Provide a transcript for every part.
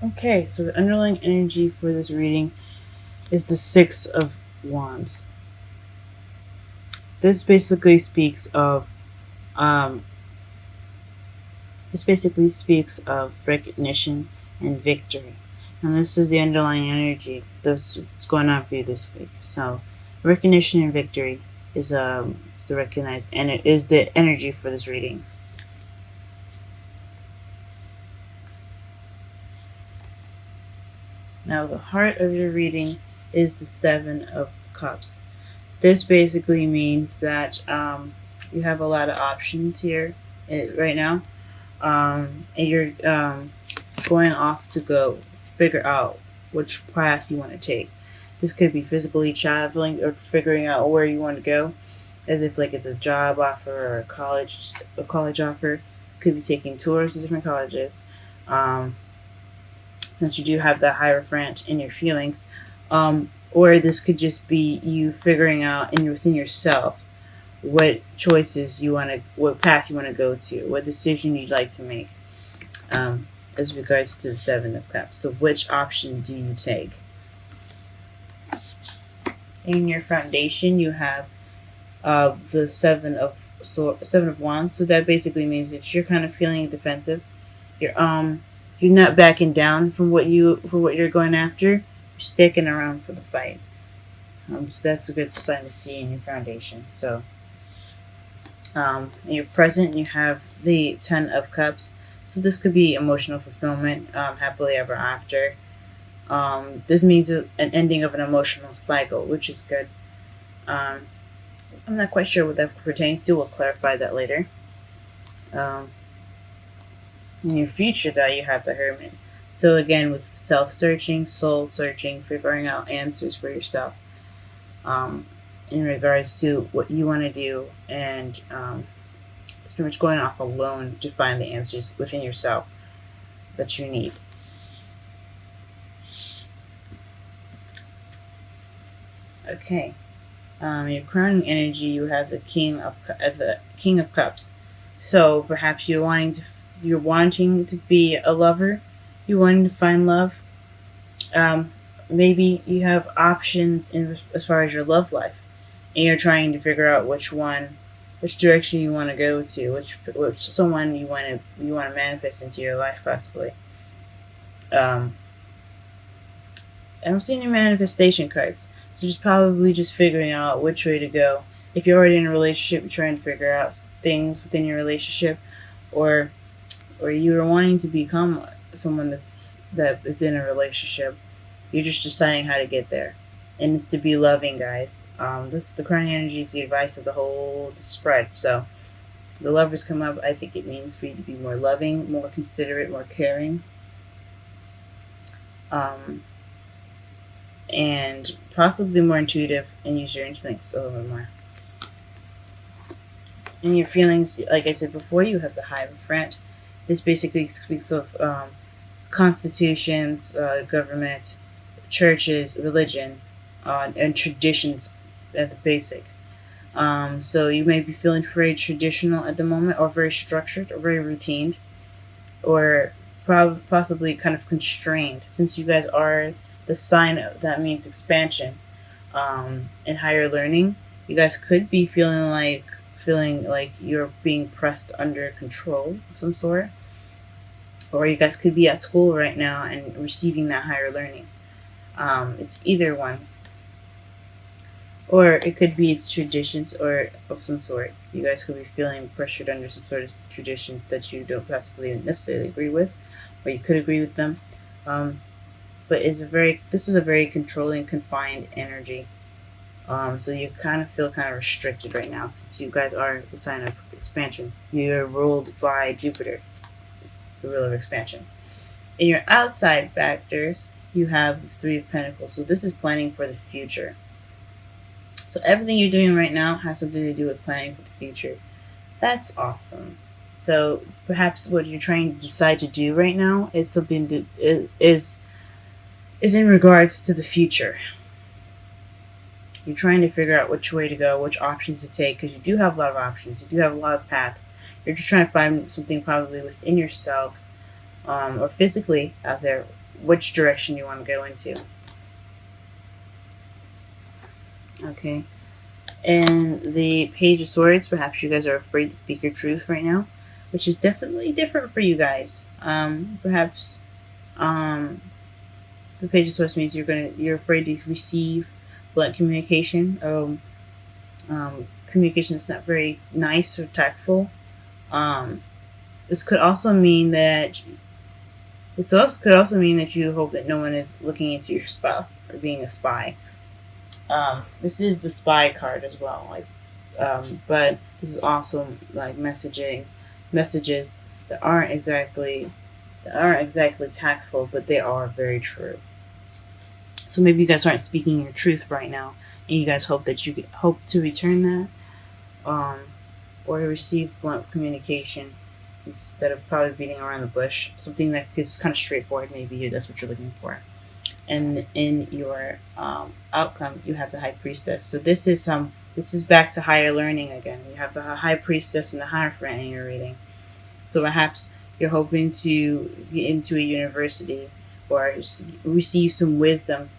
Okay, so the underlying energy for this reading is the Six of Wands. This basically speaks of um, this basically speaks of recognition and victory. And this is the underlying energy that's going on for you this week. So recognition and victory is the recognized, and it is the energy for this reading. Now the heart of your reading is the Seven of Cups. This basically means that you have a lot of options here right now, and you're going off to go figure out which path you want to take. This could be physically traveling or figuring out where you want to go, as if like it's a job offer or a college offer. Could be taking tours to different colleges. Um, since you do have that hierophant in your feelings, or this could just be you figuring out within yourself what choices you want to, what path you want to go to, what decision you'd like to make, um, as regards to the Seven of Cups. So, which option do you take? In your foundation, you have the Seven of Wands. So that basically means that you're kind of feeling defensive. You're not backing down from what you're going after. You're sticking around for the fight. So that's a good sign to see in your foundation. So in your present, you have the Ten of Cups. So this could be emotional fulfillment, happily ever after. This means an ending of an emotional cycle, which is good. Um, I'm not quite sure what that pertains to. We'll clarify that later. Um, in your future, though, you have the Hermit. So again, with self-searching, soul-searching, figuring out answers for yourself, um, in regards to what you want to do, and it's pretty much going off alone to find the answers within yourself that you need. Okay. Your crowning energy, you have the King of Cups. So perhaps you're wanting to be a lover. You're wanting to find love. Um, Maybe you have options as far as your love life, and you're trying to figure out which direction you want to go to, which someone you want to manifest into your life, possibly. Um, I don't see any manifestation cards, so just probably just figuring out which way to go. If you're already in a relationship, you're trying to figure out things within your relationship, or you're wanting to become someone that's in a relationship. You're just deciding how to get there, and it's to be loving, guys. This the current energy is the advice of the whole spread. So the lovers come up. I think it means for you to be more loving, more considerate, more caring, um, and possibly more intuitive, and use your instincts a little bit more. And your feelings, like I said before, you have the Hierophant. This basically speaks of constitutions, government, churches, religion, and traditions at the basic. So you may be feeling very traditional at the moment, or very structured, or very routine, or possibly kind of constrained, since you guys are the sign that means expansion, and higher learning. You guys could be feeling like you're being pressed under control of some sort, or you guys could be at school right now and receiving that higher learning. It's either one, or it could be it's traditions or of some sort. You guys could be feeling pressured under some sort of traditions that you don't possibly necessarily agree with, or you could agree with them. Um, but this is a very controlling, confined energy. So you kind of feel kind of restricted right now, since you guys are the sign of expansion. You're ruled by Jupiter, the ruler of expansion. In your outside factors, you have the Three of Pentacles. So this is planning for the future. So everything you're doing right now has something to do with planning for the future. That's awesome. So perhaps what you're trying to decide to do right now is something that is in regards to the future. You're trying to figure out which way to go, which options to take, because you do have a lot of options. You do have a lot of paths. You're just trying to find something probably within yourselves, or physically out there, which direction you want to go into. Okay. And the Page of Swords, perhaps you guys are afraid to speak your truth right now, which is definitely different for you guys. Perhaps um, the Page of Swords means you're afraid to receive blunt communication. Communication that's not very nice or tactful. Um, this could also mean that could also mean that you hope that no one is looking into your stuff or being a spy. This is the spy card as well, but this is also like messages that aren't exactly tactful, but they are very true. So maybe you guys aren't speaking your truth right now, and you guys hope that you could hope to return that, um, or to receive blunt communication instead of probably beating around the bush. Something that is kind of straightforward. Maybe that's what you're looking for. And in your outcome, you have the High Priestess. So this is back to higher learning again. You have the High Priestess and the Hierophant in your reading. So perhaps you're hoping to get into a university or receive some wisdom.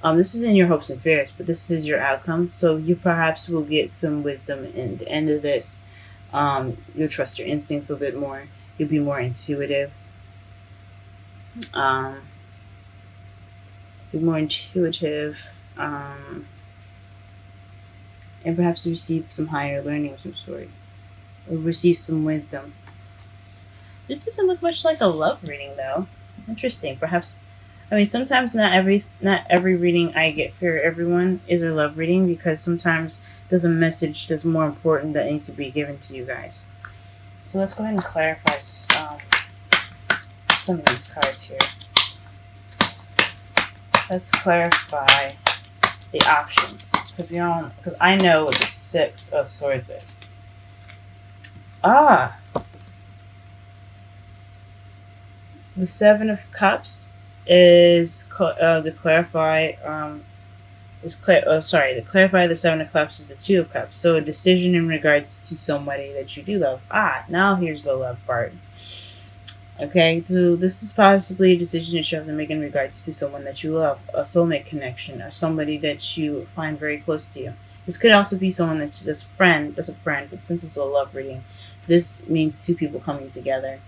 This is in your hopes and fears, but this is your outcome. So you perhaps will get some wisdom in the end of this. You'll trust your instincts a bit more. You'll be more intuitive. Be more intuitive. And perhaps receive some higher learning of some sort. Or receive some wisdom. This doesn't look much like a love reading, though. Interesting. Perhaps, sometimes not every reading I get for everyone is a love reading, because sometimes there's a message that's more important that needs to be given to you guys. So let's go ahead and clarify some of these cards here. Let's clarify the options, because I know what the Six of Swords is. The Seven of Cups is to clarify. To clarify the Seven of Cups is the Two of Cups. So a decision in regards to somebody that you do love. Now here's the love part. Okay, so this is possibly a decision that you have to make in regards to someone that you love, a soulmate connection, or somebody that you find very close to you. This could also be someone that's a friend, but since it's a love reading, this means two people coming together.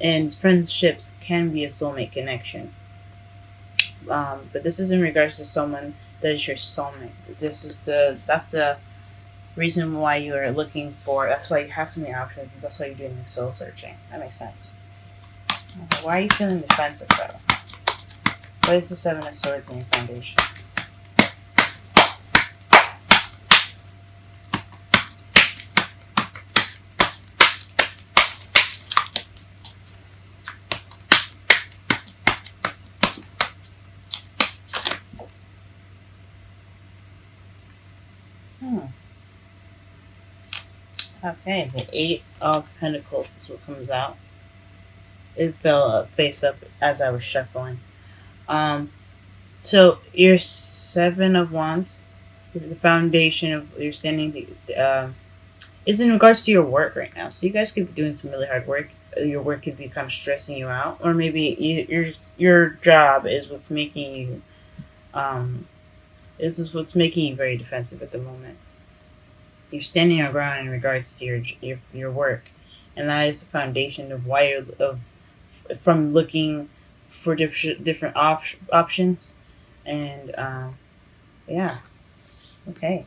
And friendships can be a soulmate connection. But this is in regards to someone that is your soulmate. That's the reason why you are looking for. That's why you have so many options. And that's why you're doing the soul searching. That makes sense. Okay, why are you feeling defensive though? What is the Seven of Swords in your foundation? Okay, the Eight of Pentacles is what comes out. It fell face up as I was shuffling. So your Seven of Wands, the foundation of your standing, is in regards to your work right now. So you guys could be doing some really hard work. Your work could be kind of stressing you out, or maybe your job is what's making you. This is what's making you very defensive at the moment. You're standing your ground in regards to your work, and that is the foundation of why from looking for different options, and yeah, okay,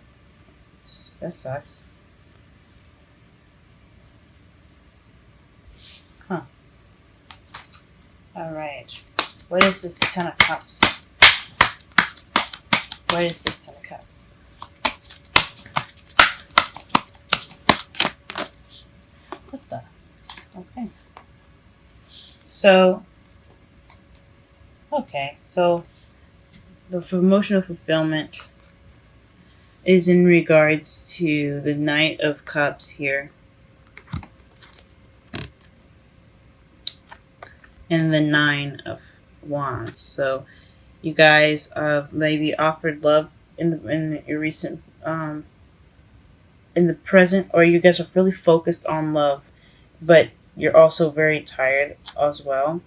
that sucks. Huh. All right. What is this Ten of Cups? What is this Ten of Cups? What the? Okay. So the emotional fulfillment is in regards to the Knight of Cups here. And the Nine of Wands. So you guys have maybe offered love in your recent in the present, or you guys are really focused on love, but you're also very tired as well.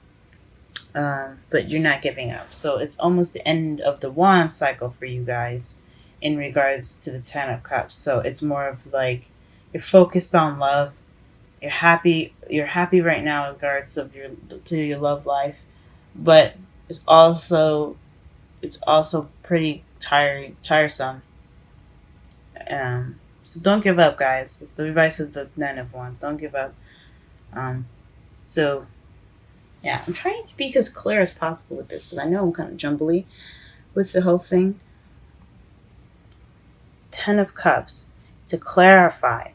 but you're not giving up. So it's almost the end of the wand cycle for you guys in regards to the Ten of Cups. So it's more of like you're focused on love. You're happy. You're happy right now in regards of your love life, but it's also pretty tiresome. So don't give up, guys. It's the advice of the Nine of Wands. Don't give up. Um, so yeah, I'm trying to be as clear as possible with this because I know I'm kind of jumbly with the whole thing. Ten of Cups to clarify.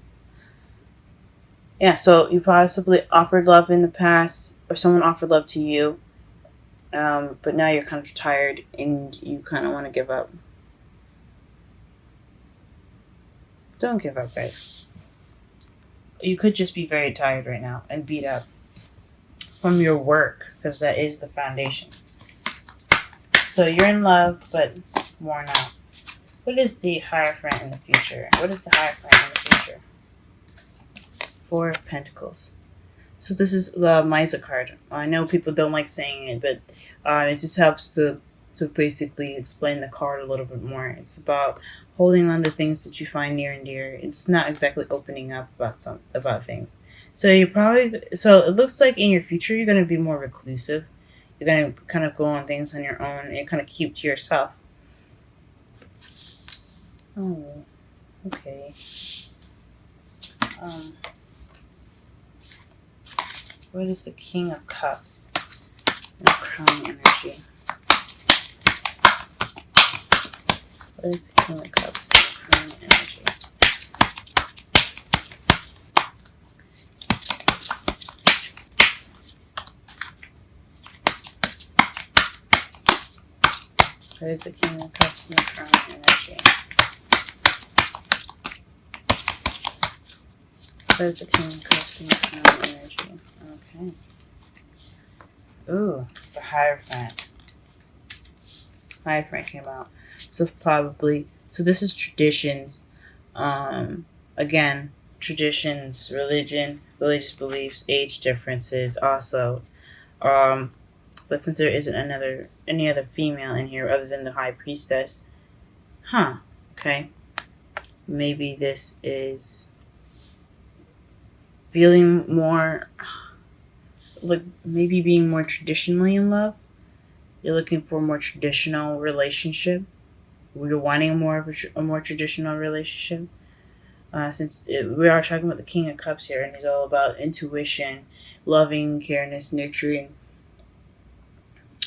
Yeah, so you possibly offered love in the past, or someone offered love to you, but now you're kind of tired and you kind of want to give up. Don't give up, guys. You could just be very tired right now and beat up from your work because that is the foundation. So you're in love, but worn out. What is the Hierophant in the future? What is the Hierophant in the future? Four of Pentacles. So this is the Miser card. I know people don't like saying it, but it just helps to basically explain the card a little bit more. It's about holding on to things that you find near and dear. It's not exactly opening up about things. So it looks like in your future you're going to be more reclusive. You're going to kind of go on things on your own and kind of keep to yourself. Oh, okay. What is the King of Cups? And Crown energy. What is the King of Cups and Crown energy? What is the King of Cups and the Crown energy? What is the King of Cups and the Crown energy? Okay. Ooh, the Hierophant. Hierophant came out. So this is traditions. Again, traditions, religion, religious beliefs, age differences also. But since there isn't any other female in here other than the High Priestess, okay. Maybe this is feeling more like maybe being more traditionally in love. You're looking for a more traditional relationship. You're wanting a more traditional relationship. We are talking about the King of Cups here, and he's all about intuition, loving, careness, nurturing.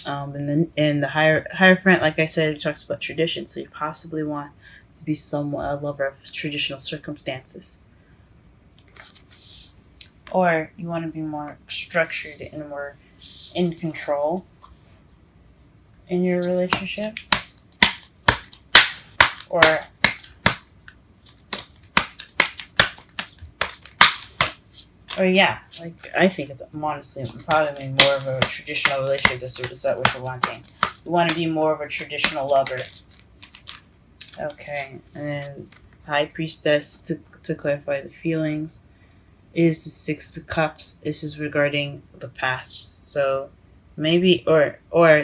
And the Hierophant, like I said, it talks about tradition. So you possibly want to be somewhat a lover of traditional circumstances, or you want to be more structured and more in control in your relationship, or yeah, like I think it's honestly probably more of a traditional relationship. Is that what you're wanting? You want to be more of a traditional lover. Okay, and then High Priestess to clarify the feelings is the Six of Cups. This is regarding the past. So maybe or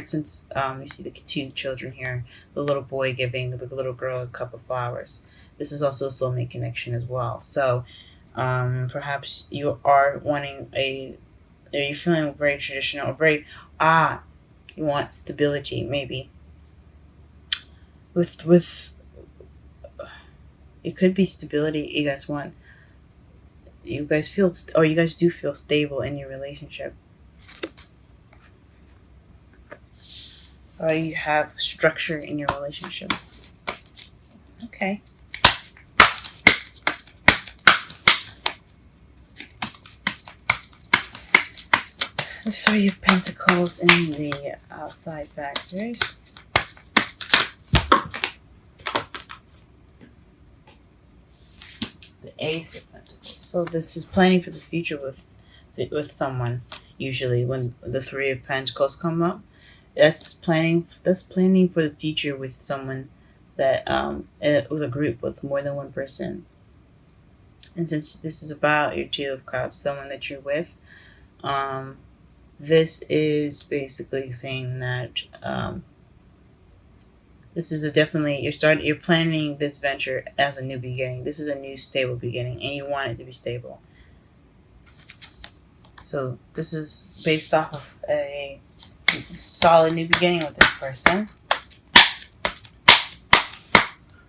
since you see the two children here, the little boy giving the little girl a cup of flowers. This is also a soulmate connection as well. So perhaps you are wanting are you feeling very traditional, you want stability maybe. With it could be stability you guys want. You guys do feel stable in your relationship. Or you have structure in your relationship. Okay. The Three of Pentacles and the outside factors. The Ace of Pentacles. So this is planning for the future with someone. Usually, when the Three of Pentacles come up, that's planning for the future with someone that with a group with more than one person. And since this is about your Two of Cups, someone that you're with, this is basically saying that this is a definitely you're planning this venture as a new beginning. This is a new stable beginning, and you want it to be stable. So this is based off of a solid new beginning with this person.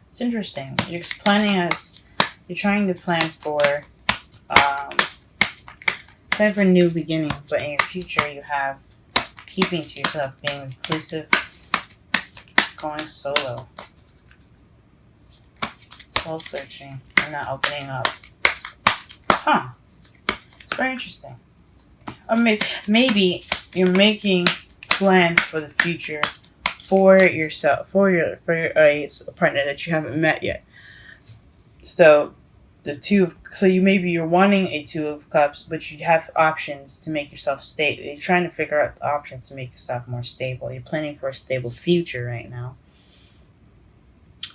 It's interesting. You're trying to um, plan for a new beginning, but in your future you have keeping to yourself, being inclusive, going solo, soul searching, and not opening up. Huh. It's very interesting. Or maybe you're making plans for the future for yourself, for your partner that you haven't met yet. So you're wanting a Two of Cups, but you have options to make yourself stable. You're trying to figure out the options to make yourself more stable. You're planning for a stable future right now.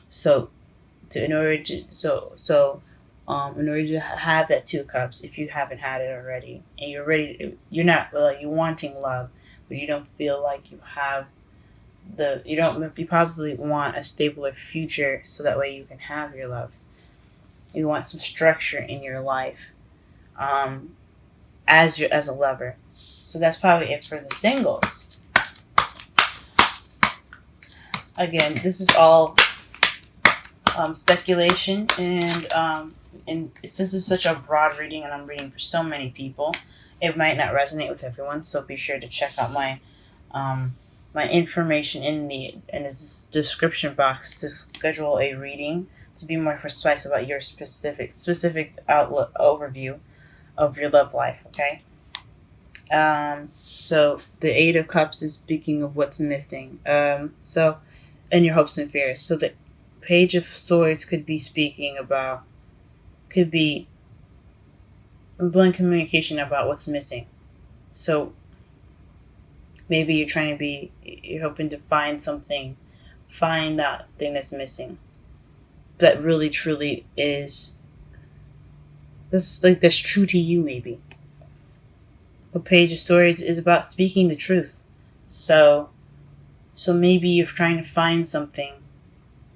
So, in order to have that Two of Cups, if you haven't had it already, and you're wanting love, but you don't feel like you have you probably want a stabler future, so that way you can have your love. You want some structure in your life, as a lover. So that's probably it for the singles. Again, this is all speculation, and since it's such a broad reading, and I'm reading for so many people, it might not resonate with everyone. So be sure to check out my information in the description box to schedule a reading to be more precise about your specific outlook overview of your love life. Okay. So the Eight of Cups is speaking of what's missing. So, and your hopes and fears. So the Page of Swords could be blunt communication about what's missing. So maybe you're hoping to find that thing that's missing, that really truly is that's true to you. Maybe the Page of Swords is about speaking the truth. So maybe you're trying to find something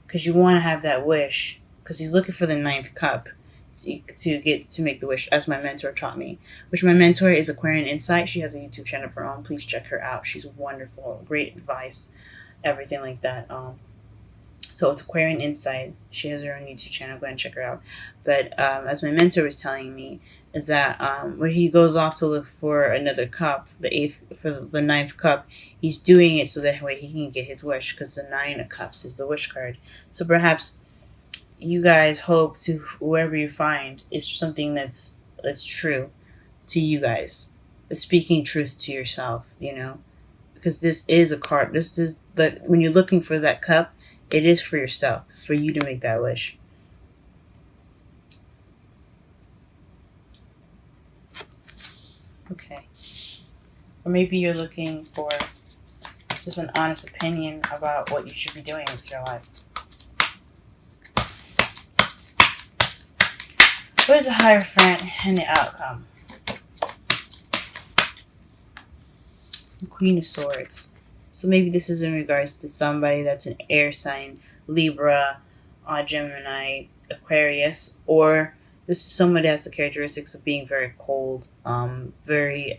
because you want to have that wish, because he's looking for the Ninth Cup to make the wish, as my mentor taught me. Which my mentor is Aquarian Insight. She has a YouTube channel of her own. Please check her out. She's wonderful, great advice, everything like that. So it's Aquarian Insight. She has her own YouTube channel. Go ahead and check her out. But as my mentor was telling me, is that where he goes off to look for another cup, the Ninth Cup, he's doing it so that way he can get his wish, because the Nine of Cups is the wish card. So perhaps you guys hope to, whoever you find, is something that's true to you guys, speaking truth to yourself, because this is a card. But when you're looking for that cup, it is for yourself, for you to make that wish. Okay. Or maybe you're looking for just an honest opinion about what you should be doing with your life. What is the Hierophant and the outcome? The Queen of Swords. So maybe this is in regards to somebody that's an air sign, Libra, Gemini, Aquarius, or this is somebody that has the characteristics of being very cold, very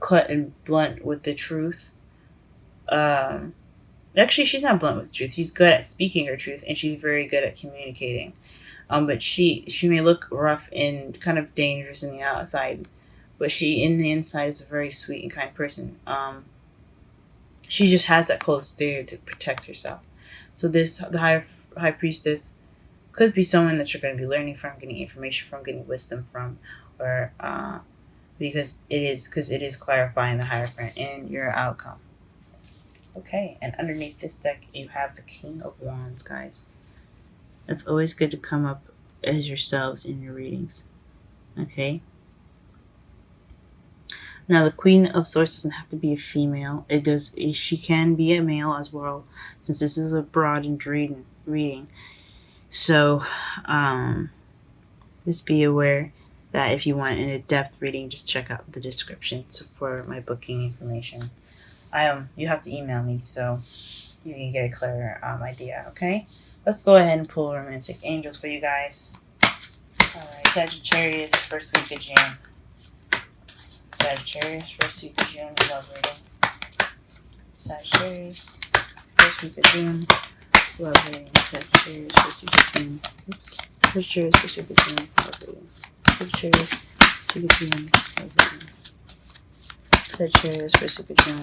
cut and blunt with the truth. Actually, she's not blunt with the truth. She's good at speaking her truth, and she's very good at communicating. But she may look rough and kind of dangerous in the outside, but she in the inside is a very sweet and kind person. She just has that cold exterior to protect herself. So the high priestess could be someone that you're going to be learning from, getting information from, getting wisdom from, or because it is clarifying the Hierophant in your outcome. Okay, and underneath this deck you have the King of Wands, guys. It's always good to come up as yourselves in your readings. Okay. Now the Queen of Swords doesn't have to be a female. She can be a male as well, since this is a broad and reading. So, just be aware that if you want an in-depth reading, just check out the description for my booking information. You have to email me so you can get a clearer idea. Okay, let's go ahead and pull romantic angels for you guys. All right, Sagittarius, first week of June. Sagittarius, first week of June, love reading. Sagittarius, first week of June, love reading. Sagittarius, first week of June. Oops. Sagittarius, first week of June, love reading. Sagittarius, first week of June, love reading. Sagittarius, first week of June,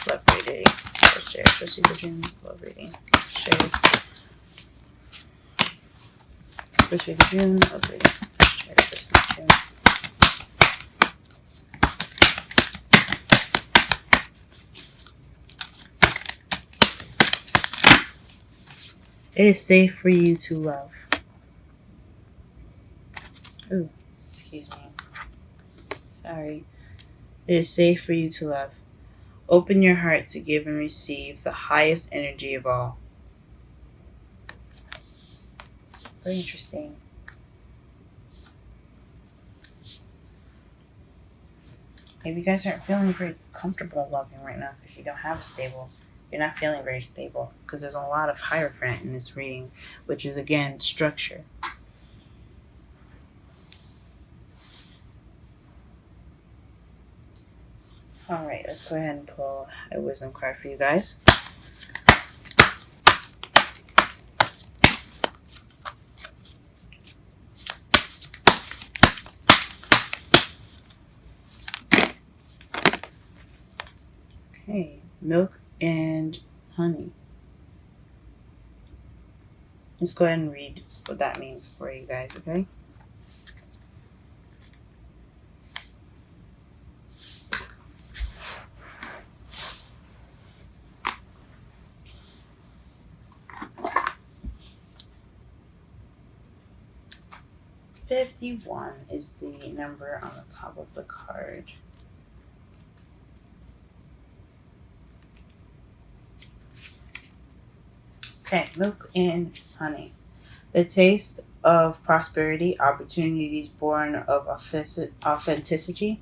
love reading. Sagittarius, first week of June, love reading. Sagittarius, first week of June, love reading. Sagittarius, first week of June. It is safe for you to love. Ooh, excuse me. Sorry. It is safe for you to love. Open your heart to give and receive the highest energy of all. Very interesting. Maybe you guys aren't feeling very comfortable loving right now because you don't have a stable. You're not feeling very stable because there's a lot of Hierophant in this reading, which is again structure. All right, let's go ahead and pull a wisdom card for you guys. Okay, milk and honey. Let's go ahead and read what that means for you guys, okay? $51 is the number on the top of the card. Okay, milk and honey. The taste of prosperity, opportunities born of authenticity,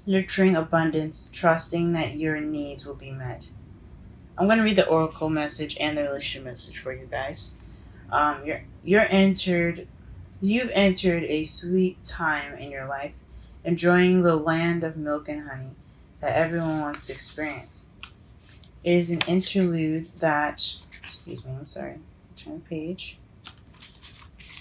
nurturing abundance, trusting that your needs will be met. I'm going to read the oracle message and the relationship message for you guys. You've entered a sweet time in your life, enjoying the land of milk and honey that everyone wants to experience. It is an interlude that, turn the page.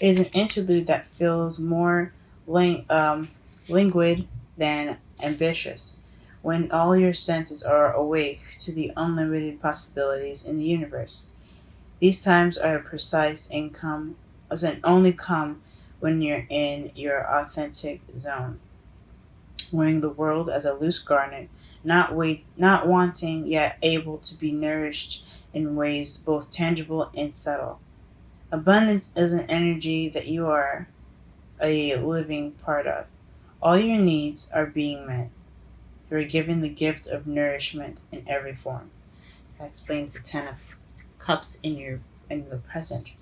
It is an interlude that feels more languid than ambitious, when all your senses are awake to the unlimited possibilities in the universe. These times are precise and only come when you're in your authentic zone, wearing the world as a loose garment, not wanting yet able to be nourished in ways both tangible and subtle. Abundance is an energy that you are a living part of. All your needs are being met. You are given the gift of nourishment in every form. That explains the 10 of Cups in the present.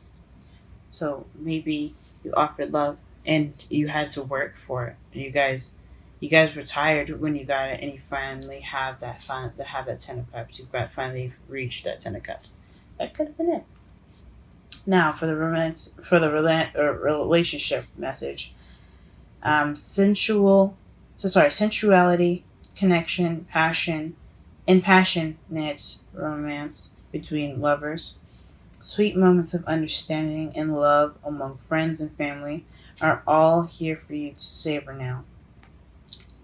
So maybe you offered love and you had to work for it. You guys were tired when you got it, and you finally have that 10 of Cups. You've finally reached that 10 of Cups. That could have been it. Now for the relationship message. Sensuality, connection, passion, and passionate romance between lovers. Sweet moments of understanding and love among friends and family are all here for you to savor now.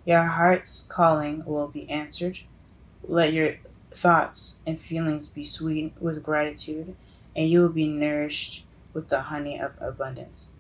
Your heart's calling will be answered. Let your thoughts and feelings be sweet with gratitude, and you will be nourished with the honey of abundance.